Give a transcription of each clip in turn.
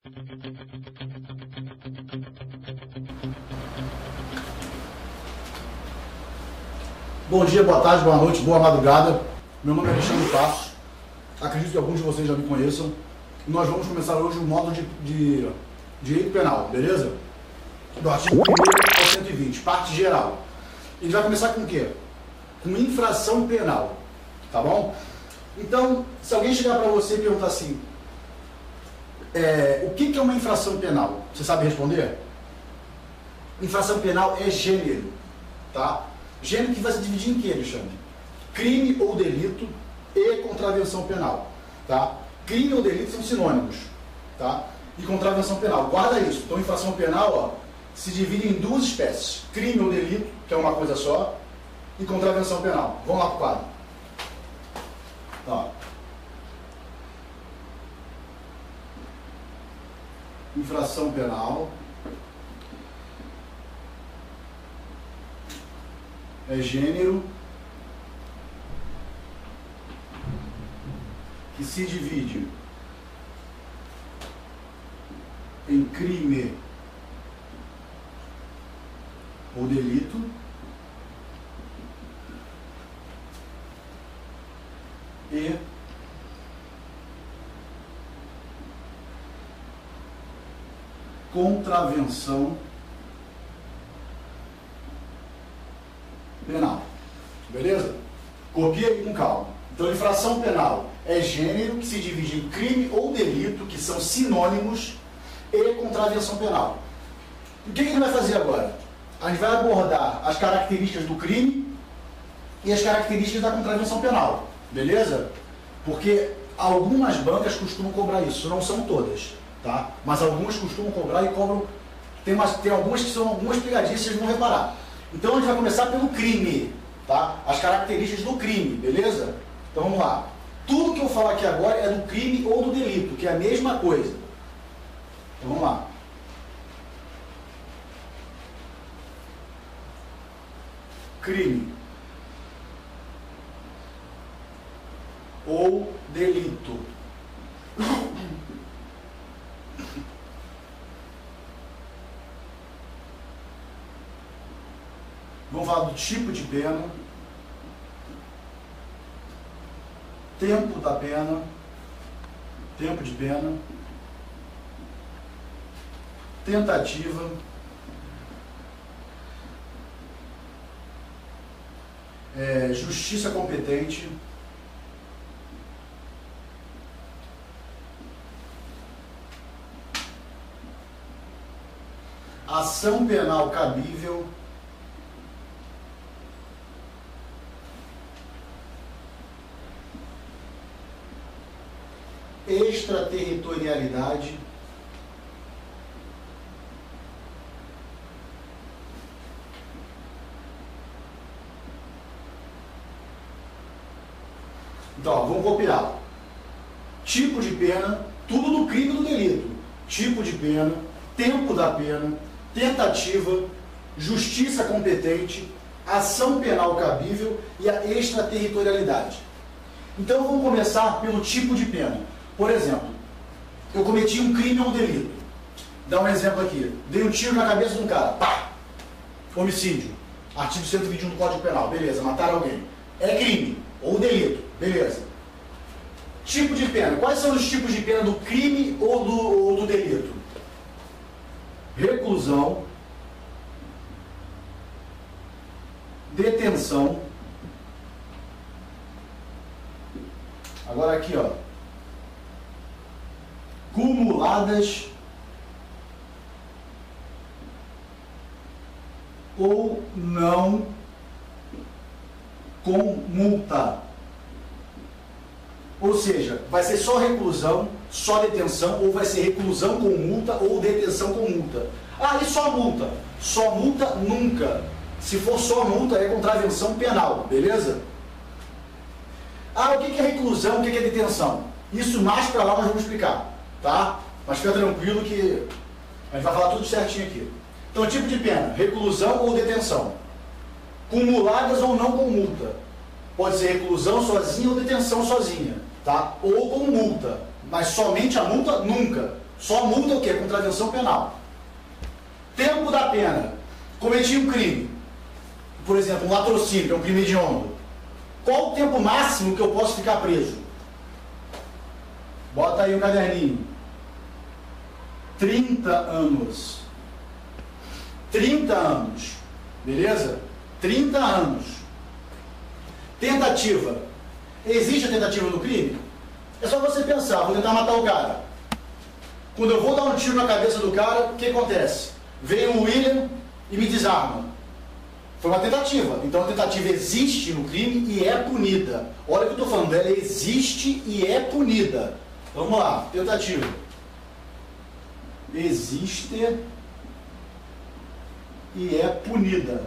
Bom dia, boa tarde, boa noite, boa madrugada. Meu nome é Alexandre Passos. Acredito que alguns de vocês já me conheçam. E nós vamos começar hoje o módulo de direito penal, beleza? Do artigo 1º ao 120, parte geral. E a gente vai começar com o quê? Com infração penal, tá bom? Então, se alguém chegar para você e perguntar assim, o que é uma infração penal? Você sabe responder? Infração penal é gênero, tá? Gênero que vai se dividir em quê, Alexandre? Crime ou delito e contravenção penal, tá? Crime ou delito são sinônimos, tá? E contravenção penal, guarda isso. Então, infração penal, ó, se divide em duas espécies. Crime ou delito, que é uma coisa só, e contravenção penal. Vamos lá para o quadro. Ó. Infração penal é gênero que se divide em crime ou delito e contravenção penal. Beleza? Copia aí com calma. Então, infração penal é gênero que se divide em crime ou delito, que são sinônimos, e contravenção penal. O que a gente vai fazer agora? A gente vai abordar as características do crime e as características da contravenção penal. Beleza? Porque algumas bancas costumam cobrar isso, não são todas, tá? Mas algumas costumam cobrar e cobram. Tem algumas que são algumas pegadinhas, vocês vão reparar. Então a gente vai começar pelo crime, tá? As características do crime, beleza? Então vamos lá. Tudo que eu falar aqui agora é do crime ou do delito, que é a mesma coisa. Então vamos lá. Crime ou delito. Vamos falar do tipo de pena, tempo da pena, tempo de pena, tentativa, justiça competente, ação penal cabível, extraterritorialidade, então, ó, vamos copiar. Tipo de pena, tudo do crime e do delito. Tipo de pena, tempo da pena, tentativa, justiça competente, ação penal cabível e a extraterritorialidade. Então vamos começar pelo tipo de pena. Por exemplo, eu cometi um crime ou um delito. Dá um exemplo aqui. Dei um tiro na cabeça de um cara. Pá! Homicídio. Artigo 121 do Código Penal. Beleza, mataram alguém. É crime ou delito. Beleza. Tipo de pena. Quais são os tipos de pena do crime ou do delito? Reclusão, detenção. Agora aqui, ó. Cumuladas ou não com multa. Ou seja, vai ser só reclusão, só detenção, ou vai ser reclusão com multa ou detenção com multa. Ah, e só multa? Só multa nunca. Se for só multa, é contravenção penal, beleza? Ah, o que é reclusão, o que é detenção? Isso mais pra lá nós vamos explicar, tá? Mas fica tranquilo que a gente vai falar tudo certinho aqui. Então, tipo de pena, reclusão ou detenção. Cumuladas ou não com multa. Pode ser reclusão sozinha ou detenção sozinha, tá? Ou com multa, mas somente a multa nunca. Só muda o quê? Contravenção penal. Tempo da pena. Cometi um crime. Por exemplo, um latrocínio, que é um crime hediondo. Qual o tempo máximo que eu posso ficar preso? Bota aí o caderninho. 30 anos. 30 anos. Beleza? 30 anos. Tentativa. Existe a tentativa do crime? É só você pensar, vou tentar matar o cara. Quando eu vou dar um tiro na cabeça do cara, o que acontece? Vem o William e me desarma. Foi uma tentativa. Então a tentativa existe no crime e é punida. Olha o que eu estou falando, ela existe e é punida. Vamos lá, tentativa. Existe e é punida.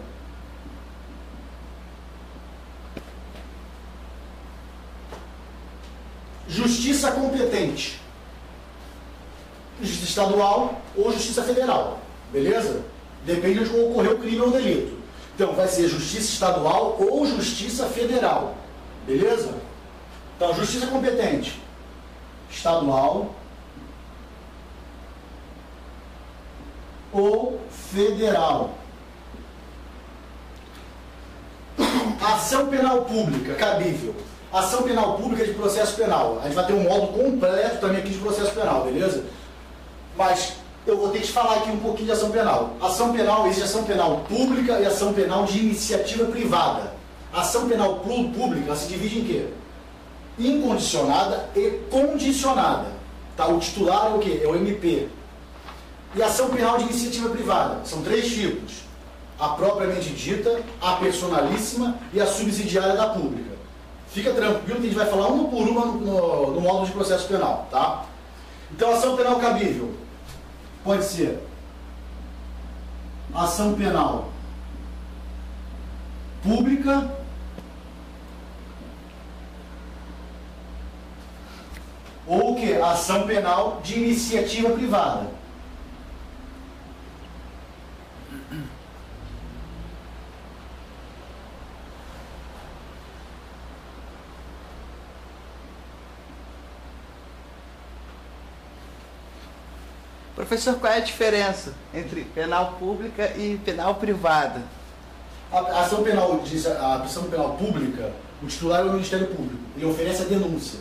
Justiça competente. Justiça estadual ou justiça federal. Beleza? Depende de onde ocorreu o crime ou o delito. Então vai ser justiça estadual ou justiça federal. Beleza? Então, justiça competente. Estadual ou federal. Ação penal pública, cabível. Ação penal pública de processo penal. A gente vai ter um módulo completo também aqui de processo penal, beleza? Mas eu vou ter que te falar aqui um pouquinho de ação penal. Ação penal, existe ação penal pública e ação penal de iniciativa privada. Ação penal pública, ela se divide em quê? Incondicionada e condicionada. Tá? O titular é o quê? É o MP. E ação penal de iniciativa privada. São 3 tipos. A propriamente dita, a personalíssima e a subsidiária da pública. Fica tranquilo que a gente vai falar uma por uma no módulo de processo penal, tá? Então, ação penal cabível pode ser ação penal pública ou o que? Ação penal de iniciativa privada. Professor, qual é a diferença entre penal pública e penal privada? A ação penal pública, o titular é o Ministério Público. Ele oferece a denúncia.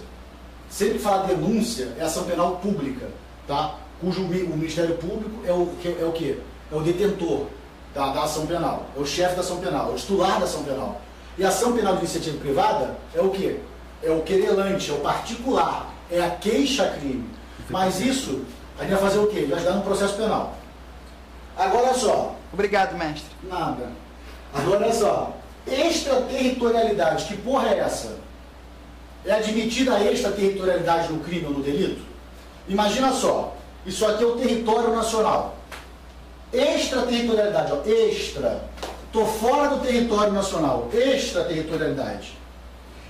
Sempre que falar denúncia, é ação penal pública, tá? Cujo o Ministério Público é o quê? É o detentor da ação penal. É o chefe da ação penal, é o titular da ação penal. E a ação penal de iniciativa privada é o quê? É o querelante, é o particular, é a queixa-crime. Mas isso, a gente vai fazer o quê? Vai ajudar no processo penal. Agora olha só. Obrigado, mestre. Nada. Agora olha só. Extraterritorialidade, que porra é essa? É admitida a extraterritorialidade no crime ou no delito? Imagina só. Isso aqui é o território nacional. Extraterritorialidade, ó. Extra. Estou fora do território nacional. Extraterritorialidade.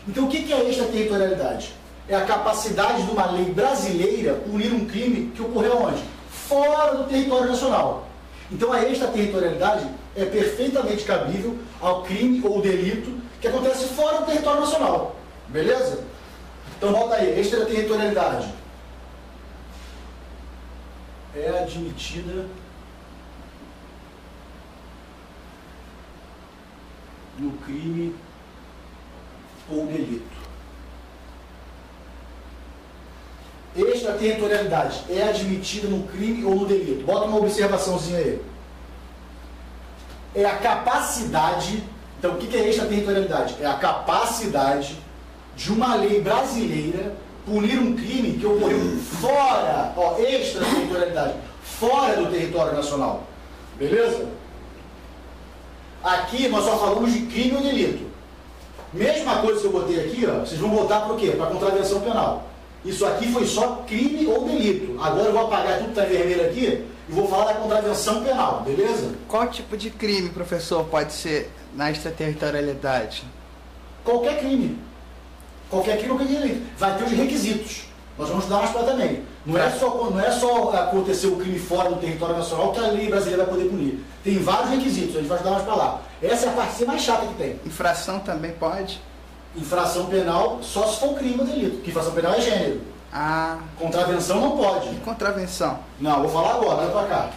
Então o que é extraterritorialidade? É a capacidade de uma lei brasileira punir um crime que ocorreu onde? Fora do território nacional. Então a extraterritorialidade é perfeitamente cabível ao crime ou delito que acontece fora do território nacional. Beleza? Então volta aí, extraterritorialidade. É admitida no crime ou delito. Extraterritorialidade é admitida no crime ou no delito. Bota uma observaçãozinha aí. É a capacidade. Então, o que é extraterritorialidade? É a capacidade de uma lei brasileira punir um crime que ocorreu fora, ó, extraterritorialidade, fora do território nacional. Beleza? Aqui nós só falamos de crime ou delito. Mesma coisa que eu botei aqui, ó, vocês vão botar para o quê? Para contravenção penal. Isso aqui foi só crime ou delito. Agora eu vou apagar tudo que está em vermelho aqui e vou falar da contravenção penal, beleza? Qual tipo de crime, professor, pode ser na extraterritorialidade? Qualquer crime. Qualquer crime ou qualquer delito. Vai ter os requisitos. Nós vamos estudar mais para também. Não é só acontecer o crime fora do território nacional que a lei brasileira vai poder punir. Tem vários requisitos, a gente vai estudar mais para lá. Essa é a parte mais chata que tem. Infração também pode? Infração penal só se for crime ou delito, porque infração penal é gênero. Ah. Contravenção não pode. E contravenção? Não, vou falar agora, olha pra cá.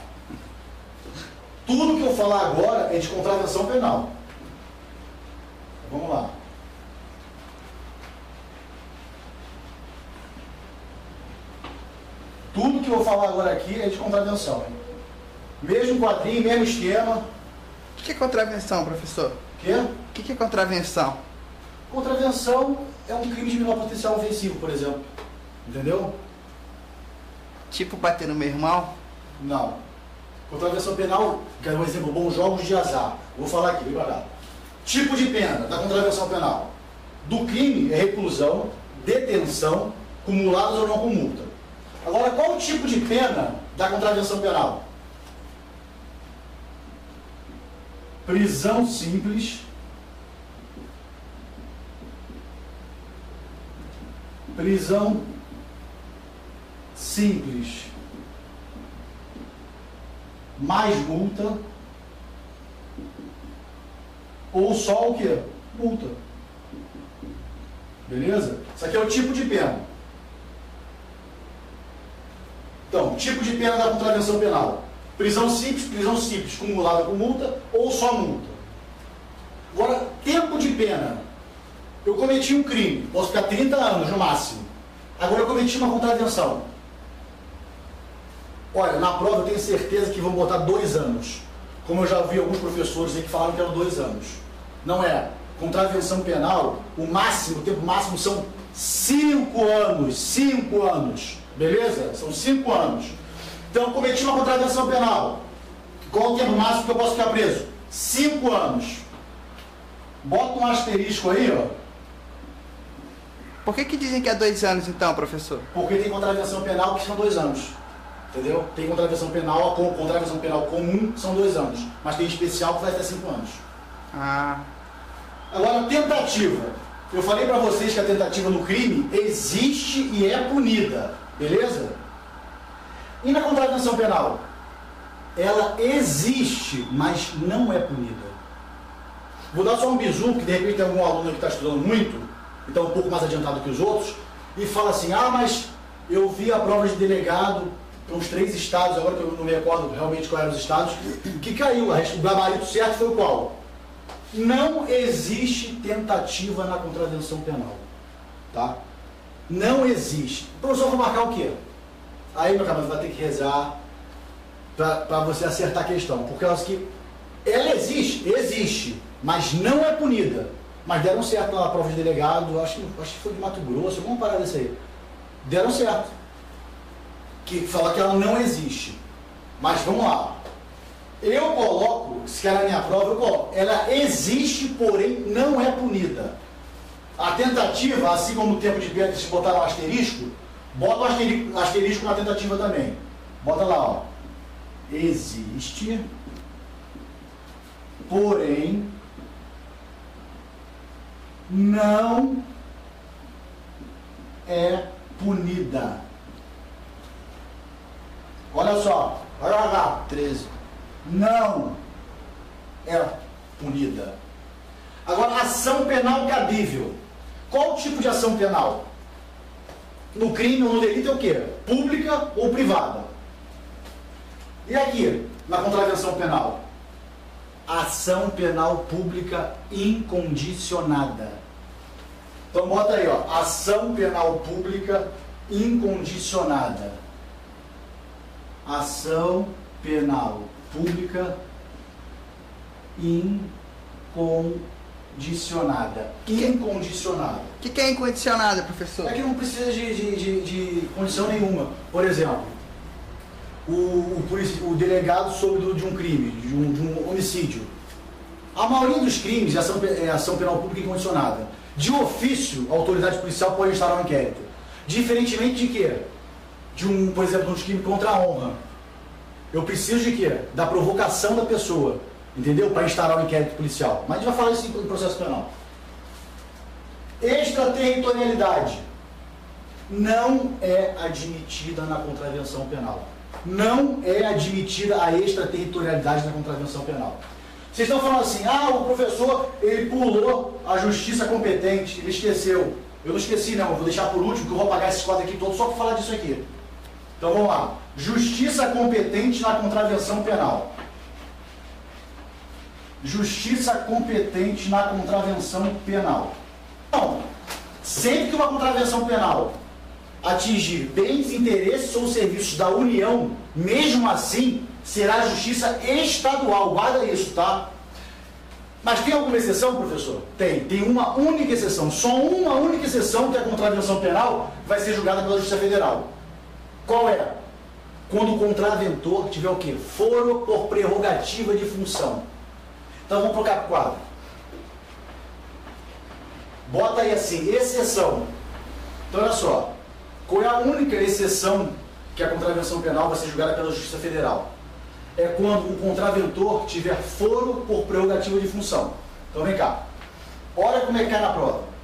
Tudo que eu falar agora é de contravenção penal. Vamos lá. Tudo que eu vou falar agora aqui é de contravenção. Hein? Mesmo quadrinho, mesmo esquema. O que é contravenção, professor? Quê? O que é contravenção? Contravenção é um crime de menor potencial ofensivo, por exemplo. Entendeu? Tipo bater no meu irmão? Não. Contravenção penal, quero um exemplo bom, jogos de azar. Vou falar aqui, vem pra cá. Tipo de pena da contravenção penal. Do crime é reclusão, detenção, cumulados ou não com multa. Agora, qual o tipo de pena da contravenção penal? Prisão simples, prisão simples, mais multa, ou só o quê? Multa. Beleza? Isso aqui é o tipo de pena. Então, tipo de pena da contravenção penal. Prisão simples, cumulada com multa, ou só multa. Agora, tempo de pena. Eu cometi um crime, posso ficar 30 anos no máximo. Agora eu cometi uma contravenção. Olha, na prova eu tenho certeza que vão botar 2 anos. Como eu já vi alguns professores aí que falaram que eram 2 anos. Não é. Contravenção penal, o tempo máximo são 5 anos. 5 anos. Beleza? São 5 anos. Então eu cometi uma contravenção penal. Qual o tempo máximo que eu posso ficar preso? 5 anos. Bota um asterisco aí, ó. Por que dizem que é 2 anos então, professor? Porque tem contravenção penal que são 2 anos. Entendeu? Tem contravenção penal comum, são 2 anos. Mas tem especial que vai até 5 anos. Ah. Agora, tentativa. Eu falei pra vocês que a tentativa no crime existe e é punida. Beleza? E na contravenção penal? Ela existe, mas não é punida. Vou dar só um bizu, porque de repente tem algum aluno que está estudando muito, e está um pouco mais adiantado que os outros, e fala assim, mas eu vi a prova de delegado para uns 3 estados, agora que eu não me recordo realmente quais eram os estados, que caiu. O gabarito certo foi o qual? Não existe tentativa na contravenção penal. Tá? Não existe. O professor vai marcar o quê? Aí, meu camarada, vai ter que rezar para você acertar a questão. Porque ela existe, mas não é punida. Mas deram certo na prova de delegado, acho que foi de Mato Grosso, alguma parada dessa aí. Deram certo. Que fala que ela não existe. Mas vamos lá. Eu coloco, se quer na minha prova, eu coloco. Ela existe, porém não é punida. A tentativa, assim como o tempo de pena, se botar lá um asterisco, bota o asterisco na tentativa também. Bota lá, ó. Existe, porém não é punida. Olha só, olha lá, 13. Não é punida. Agora, ação penal cabível. Qual o tipo de ação penal? No crime ou no delito é o quê? Pública ou privada? E aqui, na contravenção penal? Ação penal pública incondicionada. Então bota aí, ó, ação penal pública incondicionada. Ação penal pública incondicionada. Incondicionada. O que é incondicionada, professor? É que não precisa de condição nenhuma. Por exemplo, o delegado soube de um crime, de um homicídio. A maioria dos crimes é ação penal pública incondicionada. De ofício, a autoridade policial pode instaurar um inquérito. Diferentemente de quê? Por exemplo, de um crime contra a honra. Eu preciso de quê? Da provocação da pessoa. Entendeu? Para instaurar um inquérito policial. Mas a gente vai falar isso em processo penal. Extraterritorialidade não é admitida na contravenção penal. Não é admitida a extraterritorialidade na contravenção penal. Vocês estão falando assim, o professor, ele pulou a justiça competente, ele esqueceu. Eu não esqueci não, eu vou deixar por último, que eu vou apagar esses quadros aqui todos só para falar disso aqui. Então vamos lá. Justiça competente na contravenção penal. Justiça competente na contravenção penal. Então, sempre que uma contravenção penal atingir bens, interesses ou serviços da União, mesmo assim, será justiça estadual. Guarda isso, tá? Mas tem alguma exceção, professor? Tem uma única exceção. Só uma única exceção que a contravenção penal vai ser julgada pela Justiça Federal. Qual é? Quando o contraventor tiver o quê? Foro por prerrogativa de função. Então vamos colocar para o quadro. Bota aí assim, exceção. Então olha só. Qual é a única exceção que a contravenção penal vai ser julgada pela Justiça Federal? É quando o contraventor tiver foro por prerrogativa de função. Então vem cá. Olha como é que cai na prova.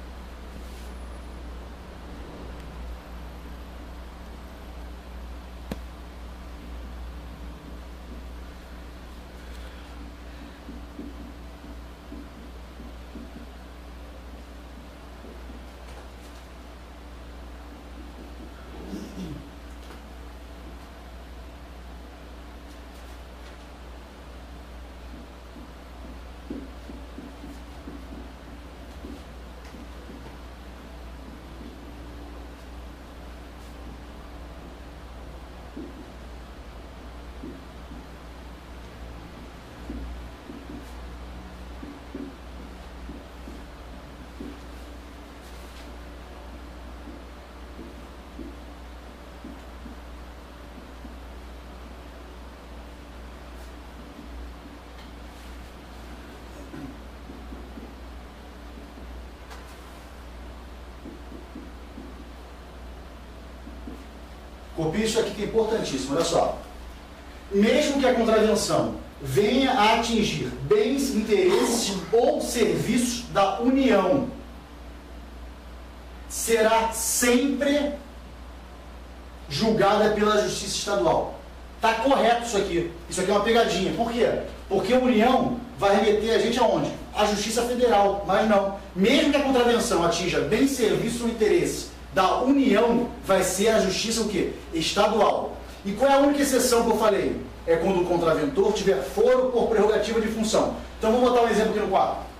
Copie isso aqui que é importantíssimo, olha só. Mesmo que a contravenção venha a atingir bens, interesses ou serviços da União, será sempre julgada pela Justiça Estadual. Está correto isso aqui. Isso aqui é uma pegadinha. Por quê? Porque a União vai remeter a gente aonde? À Justiça Federal. Mas não. Mesmo que a contravenção atinja bens, serviços ou interesses da União, vai ser a Justiça o quê? Estadual. E qual é a única exceção que eu falei? É quando o contraventor tiver foro por prerrogativa de função. Então vamos botar um exemplo aqui no quadro.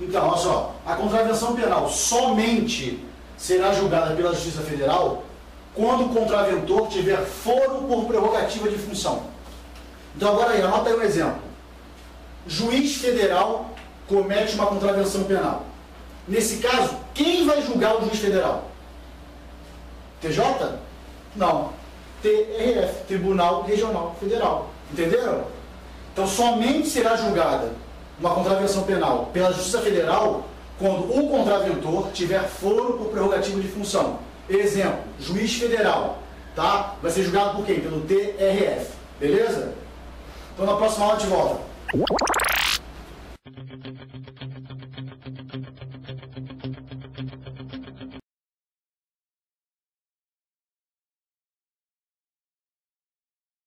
Então, olha só, a contravenção penal somente será julgada pela Justiça Federal quando o contraventor tiver foro por prerrogativa de função. Então agora aí, anota aí um exemplo. Juiz federal comete uma contravenção penal. Nesse caso, quem vai julgar o juiz federal? TJ? Não. TRF, Tribunal Regional Federal. Entenderam? Então somente será julgada uma contravenção penal pela Justiça Federal quando o contraventor tiver foro por prerrogativa de função. Exemplo, juiz federal, tá? Vai ser julgado por quem? Pelo TRF, beleza? Então na próxima aula a gente volta.